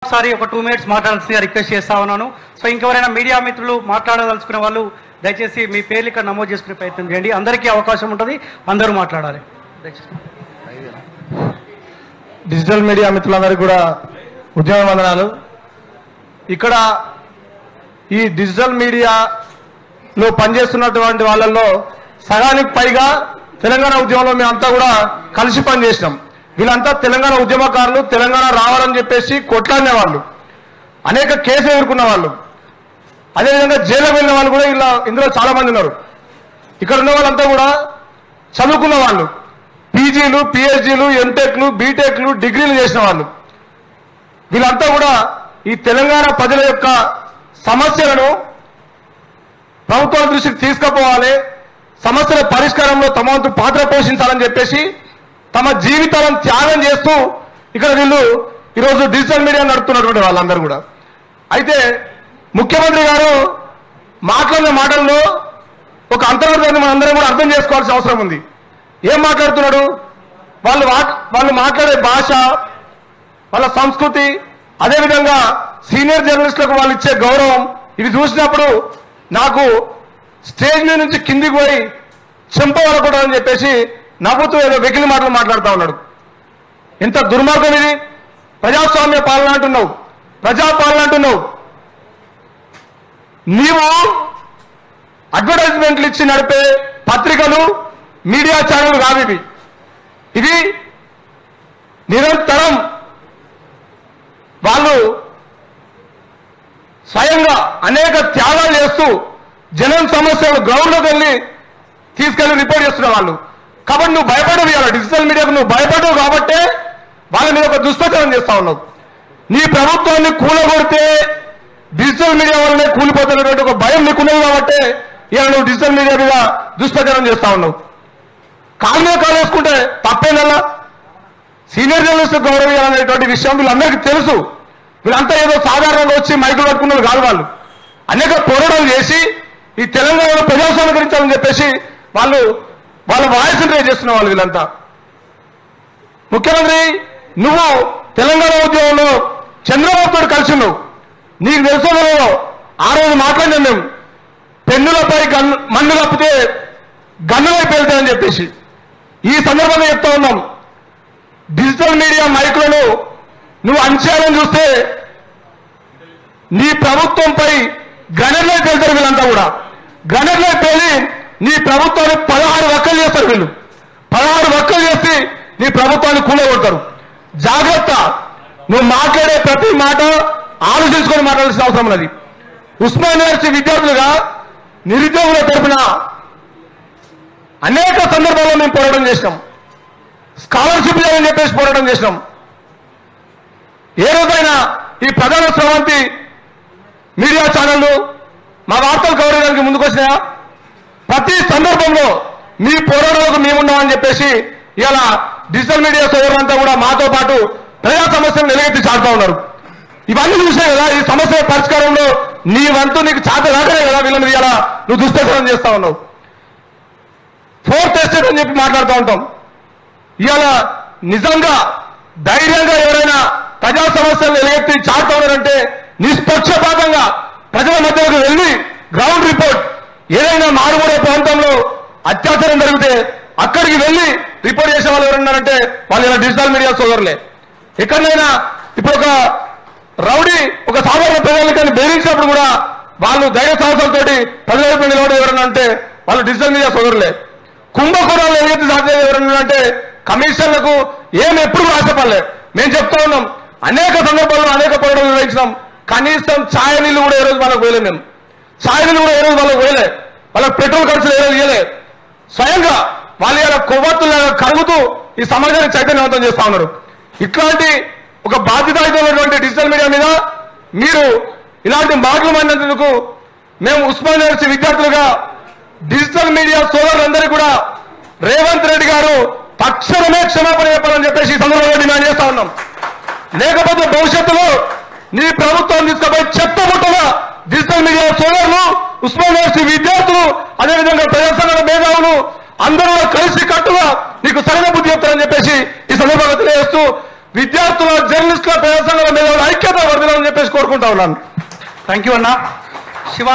ఒకసారి ఒక 2 minutes మాట్లాడాల్సిందిగా రిక్వెస్ట్ చేస్తా ఉన్నాను. సో ఇంకెవరైనా మీడియా మిత్రులు మాట్లాడదలుచుకునే వాళ్ళు దయచేసి మీ పేర్లు ఇక్కడ నమోదు చేసుకునే ప్రయత్నం చేయండి. అందరికీ అవకాశం ఉంటుంది, అందరూ మాట్లాడాలి. డిజిటల్ మీడియా మిత్రులందరికీ కూడా ఉద్యమ వందనాలు. ఇక్కడ ఈ డిజిటల్ మీడియాలో పనిచేస్తున్నటువంటి వాళ్ళల్లో సగానికి పైగా తెలంగాణ ఉద్యమంలో మేమంతా కూడా కలిసి పనిచేసినాం. వీళ్ళంతా తెలంగాణ ఉద్యమకారులు, తెలంగాణ రావాలని చెప్పేసి కొట్లాడిన వాళ్ళు, అనేక కేసులు ఎదుర్కొన్న వాళ్ళు, అదేవిధంగా జైలుకు వెళ్ళిన వాళ్ళు కూడా ఇందులో చాలా మంది ఉన్నారు. ఇక్కడ ఉన్న వాళ్ళంతా కూడా చదువుకున్న వాళ్ళు, పీజీలు, పిహెచ్డీలు, ఎంటెక్లు, బీటెక్లు, డిగ్రీలు చేసిన వాళ్ళు. వీళ్ళంతా కూడా ఈ తెలంగాణ ప్రజల యొక్క సమస్యలను ప్రభుత్వం దృష్టికి తీసుకుపోవాలి, సమస్యల పరిష్కారంలో తమ వంతు పాత్ర పోషించాలని చెప్పేసి తమ జీవితాలను త్యాగం చేస్తూ ఇక్కడ వీళ్ళు ఈరోజు డిజిటల్ మీడియా నడుపుతున్నటువంటి వాళ్ళందరూ కూడా. అయితే ముఖ్యమంత్రి గారు మాట్లాడిన మాటల్లో ఒక అంతర్గతాన్ని మనందరం కూడా అర్థం చేసుకోవాల్సిన అవసరం ఉంది. ఏం మాట్లాడుతున్నాడు? వాళ్ళు మాట్లాడే భాష, వాళ్ళ సంస్కృతి, అదేవిధంగా సీనియర్ జర్నలిస్టులకు వాళ్ళు ఇచ్చే గౌరవం, ఇవి చూసినప్పుడు నాకు స్టేజ్ మీద నుంచి కిందికి పోయి చెంపవలకూడదని చెప్పేసి నవ్వుతూ ఏదో వెకిలి మాటలు మాట్లాడుతూ ఉన్నాడు. ఎంత దుర్మార్గం ఇది! ప్రజాస్వామ్య పాలన అంటున్నావు, ప్రజాపాలన అంటున్నావు. నీవు అడ్వర్టైజ్మెంట్లు ఇచ్చి నడిపే పత్రికలు, మీడియా ఛానల్ కాదు ఇవి. ఇవి నిరంతరం వాళ్ళు స్వయంగా అనేక త్యాగాలు చేస్తూ జనం సమస్యలు గ్రౌండ్లోకి వెళ్ళి తీసుకెళ్లి రిపోర్ట్ చేస్తున్న వాళ్ళు. కాబట్టి నువ్వు భయపడవు, ఇవాళ డిజిటల్ మీడియాకు నువ్వు భయపడవు కాబట్టే వాళ్ళ మీద ఒక దుష్ప్రచారం చేస్తా ఉన్నావు. నీ ప్రభుత్వాన్ని కూలగొడితే డిజిటల్ మీడియా వల్లనే కూలిపోతున్నటువంటి ఒక భయం నీకున్నది కాబట్టి ఇవాళ నువ్వు డిజిటల్ మీడియా మీద దుష్ప్రచారం చేస్తా ఉన్నావు. కాలు మీద కాలు వేసుకుంటే తప్పేనల్లా. సీనియర్ జర్నలిస్ట్ గౌరవం ఇవ్వాలనేటువంటి విషయం వీళ్ళందరికీ తెలుసు. వీళ్ళంతా ఏదో సాధారణంగా వచ్చి మైకులు పట్టుకున్నారు కాదు. వాళ్ళు అనేక పోరాటాలు చేసి ఈ తెలంగాణలో ప్రజాస్వామ్యకరించాలని చెప్పేసి వాళ్ళ వాయిస్ రేజ్ చేస్తున్న వాళ్ళు వీళ్ళంతా. ముఖ్యమంత్రి, నువ్వు తెలంగాణ ఉద్యమంలో చంద్రబాబుతో కలిసి ఉన్నావు. నీకు తెలుసుకోలేదో ఆ రోజు మాట్లాడినాం మేము, పెన్నులపై మన్ను కప్పితే గన్నులై పేలుతాయని చెప్పేసి. ఈ సందర్భంగా చెప్తా ఉన్నాం, డిజిటల్ మీడియా మైకులను నువ్వు అంచేయాలని చూస్తే నీ ప్రభుత్వంపై గ్రనెడ్లై పేలుతారు వీళ్ళంతా కూడా. గ్రనెడ్లై పేలి నీ ప్రభుత్వాన్ని 16 వక్కలు చేస్తారు వీళ్ళు. 16 వక్కలు చేసి నీ ప్రభుత్వాన్ని కూలగొడతారు. జాగ్రత్త, నువ్వు మాట్లాడే ప్రతి మాట ఆలోచించుకొని మాట్లాడాల్సిన అవసరం ఉన్నది. ఉస్మానియా యూనివర్సిటీ విద్యార్థులుగా నిరుద్యోగుల తరఫున అనేక సందర్భాల్లో మేము పోరాటం చేసినాం. స్కాలర్షిప్ లేదని చెప్పేసి పోరాటం చేసినాం. ఏ రోజైనా ఈ ప్రధాన స్రవంతి మీడియా ఛానళ్లు మా వార్తలు కవర్ చేయడానికి ముందుకు వచ్చినాయా? ప్రతి సందర్భంలో మీ పోరాటాలకు మేమున్నామని చెప్పేసి ఇలా డిజిటల్ మీడియా సోదరులంతా కూడా మాతో పాటు ప్రజా సమస్యలను నిలబెట్టి చాటుతా ఉన్నారు. ఇవన్నీ చూసే కదా ఈ సమస్య పరిష్కారంలో నీ వంతు నీకు చాట రాకనే కదా వీళ్ళని ఇలా నువ్వు దుష్ప్రచారం చేస్తా ఉన్నావు. 4th ఎస్టేట్ అని చెప్పి మాట్లాడుతూ ఉంటాం. ఇవాళ నిజంగా ధైర్యంగా ఎవరైనా ప్రజా సమస్యలు నిలబెట్టి చాటుతా ఉన్నారంటే నిష్పక్షపాతంగా ప్రజల మధ్యలోకి వెళ్ళి గ్రౌండ్ రిపోర్ట్, ఏదైనా మారుమూల ప్రాంతంలో అత్యాచారం జరిగితే అక్కడికి వెళ్ళి రిపోర్ట్ చేసే వాళ్ళు ఎవరున్నారంటే వాళ్ళు ఇలా డిజిటల్ మీడియా సోదరులే. ఎక్కడైనా ఇప్పుడు ఒక రౌడీ ఒక సాధారణ ప్రజలకి బెదిరించినప్పుడు కూడా వాళ్ళు ధైర్య సాహసాలతోటి ప్రజల వైపు నిలబడి ఎవరన్నా అంటే వాళ్ళు డిజిటల్ మీడియా సోదరులే. కుంభకోణాలు ఏదైతే సాధ్యం ఎవరన్నా అంటే కమిషన్లకు ఎప్పుడు ఆశపడలే. మేము చెప్తా ఉన్నాం, అనేక సందర్భాల్లో అనేక పోరాటాలు నిర్వహించినాం. కనీసం ఛాయ నీళ్ళు కూడా ఏ రోజు వాళ్ళకు పోయలే. మేము ఛాయ నీళ్ళు కూడా ఏ రోజు వాళ్ళకు పోయలే. వాళ్ళకి పెట్రోల్ ఖర్చులు ఏ రోజు ఇవ్వలే. స్వయంగా వాళ్ళు ఇలా కొవ్వొత్తులాగా కరుగుతూ ఈ సమాజాన్ని చైతన్యవంతం చేస్తా ఉన్నారు. ఇట్లాంటి ఒక బాధ్యతాయుతమైనటువంటి డిజిటల్ మీడియా మీద మీరు ఇలాంటి మాటలు మాట్లాడినందుకు మేము ఉస్మానియా యూనివర్సిటీ విద్యార్థులుగా డిజిటల్ మీడియా సోదరులందరికీ కూడా రేవంత్ రెడ్డి గారు తక్షణమే క్షమాపణ చెప్పాలని చెప్పేసి ఈ సందర్భంగా డిమాండ్ చేస్తా ఉన్నాం. లేకపోతే భవిష్యత్తులో నీ ప్రభుత్వం తీసుకుపోయి చెత్తముట్టగా డిజిటల్ మీడియా సోదరులు, ఉస్మానియా యూనివర్సిటీ విద్యార్థులు, అదేవిధంగా ప్రజా సంఘాల మేధావులు అందరూ కలిసి కట్టుగా నీకు సరైన బుద్ధి చెప్తారని చెప్పేసి ఈ సందర్భంగా తెలియజేస్తూ విద్యార్థుల, జర్నలిస్టుల, ప్రజా సంఘాల మేధావుల ఐక్యత కోరుకుంటా ఉన్నాను. థ్యాంక్ యూ అన్న. శివ